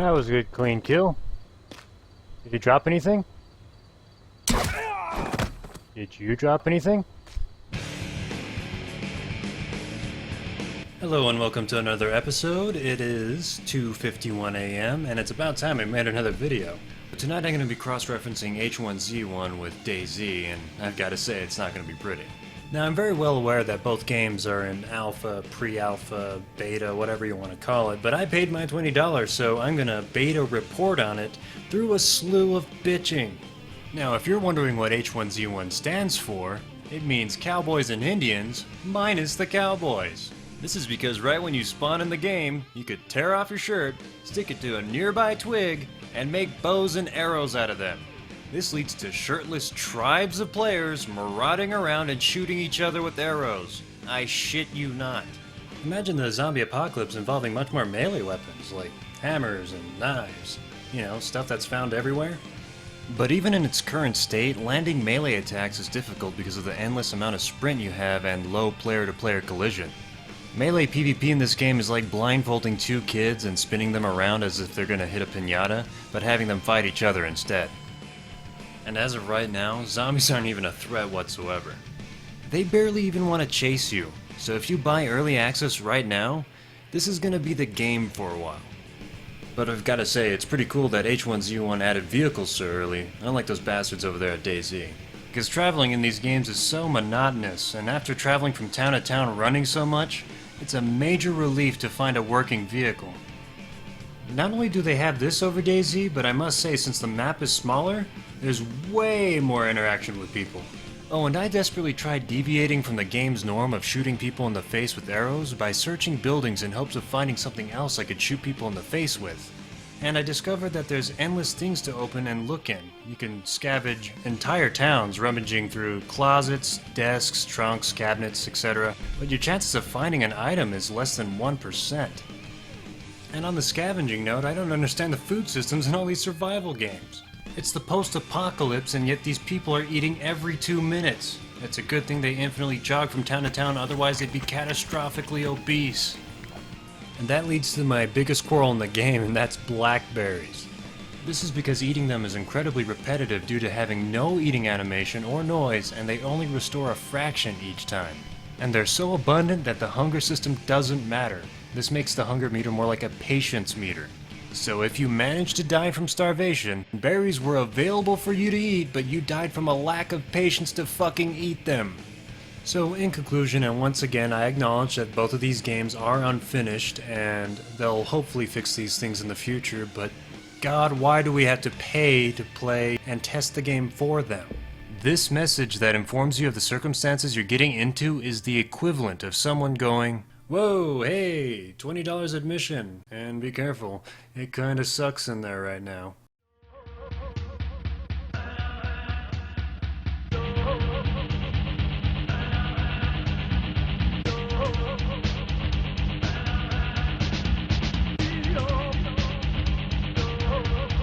That was a good clean kill. Did you drop anything? Did you drop anything? Hello and welcome to another episode. It is 2:51 a.m. and it's about time I made another video. Tonight I'm going to be cross-referencing H1Z1 with DayZ, and I've got to say it's not going to be pretty. Now I'm very well aware that both games are in alpha, pre-alpha, beta, whatever you want to call it, but I paid my $20, so I'm going to beta report on it through a slew of bitching. Now if you're wondering what H1Z1 stands for, it means Cowboys and Indians minus the Cowboys. This is because right when you spawn in the game, you could tear off your shirt, stick it to a nearby twig, and make bows and arrows out of them. This leads to shirtless tribes of players marauding around and shooting each other with arrows. I shit you not. Imagine the zombie apocalypse involving much more melee weapons, like hammers and knives. You know, stuff that's found everywhere. But even in its current state, landing melee attacks is difficult because of the endless amount of sprint you have and low player-to-player collision. Melee PvP in this game is like blindfolding two kids and spinning them around as if they're gonna hit a piñata, but having them fight each other instead. And as of right now, zombies aren't even a threat whatsoever. They barely even want to chase you, so if you buy early access right now, this is gonna be the game for a while. But I've gotta say, it's pretty cool that H1Z1 added vehicles so early, unlike those bastards over there at DayZ. Because traveling in these games is so monotonous, and after traveling from town to town running so much, it's a major relief to find a working vehicle. Not only do they have this over DayZ, but I must say since the map is smaller, there's way more interaction with people. Oh, and I desperately tried deviating from the game's norm of shooting people in the face with arrows by searching buildings in hopes of finding something else I could shoot people in the face with. And I discovered that there's endless things to open and look in. You can scavenge entire towns rummaging through closets, desks, trunks, cabinets, etc. But your chances of finding an item is less than 1%. And on the scavenging note, I don't understand the food systems in all these survival games. It's the post-apocalypse and yet these people are eating every 2 minutes. It's a good thing they infinitely jog from town to town, otherwise they'd be catastrophically obese. And that leads to my biggest quarrel in the game, and that's blackberries. This is because eating them is incredibly repetitive due to having no eating animation or noise, and they only restore a fraction each time. And they're so abundant that the hunger system doesn't matter. This makes the hunger meter more like a patience meter. So if you managed to die from starvation, berries were available for you to eat, but you died from a lack of patience to fucking eat them. So in conclusion, and once again, I acknowledge that both of these games are unfinished, and they'll hopefully fix these things in the future, but God, why do we have to pay to play and test the game for them? This message that informs you of the circumstances you're getting into is the equivalent of someone going, "Whoa, hey, $20 admission, and be careful, it kinda sucks in there right now."